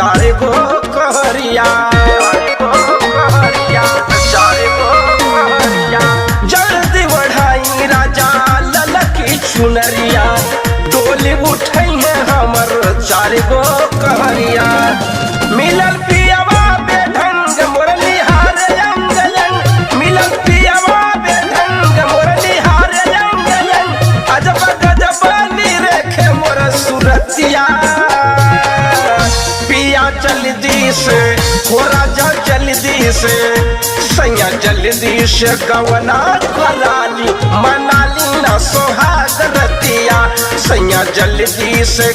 चार गो कहरिया, जल्दी बढ़ाई राजा ललकी चुनरिया, डोली उठई है हमर चार गो कहरिया। मिलल पियवा बेढंग मुरली हार यंग यंग, मिलल पियवा बेढंग मुरली हार यंग यंग, अजब गजब रेखे मोर सुरतिया। पिया जल्दी से हो राजा जल्दी से, सैया जल्दी से गवना कराली, मनाली न सोहाग रतिया। सैया जल्दी से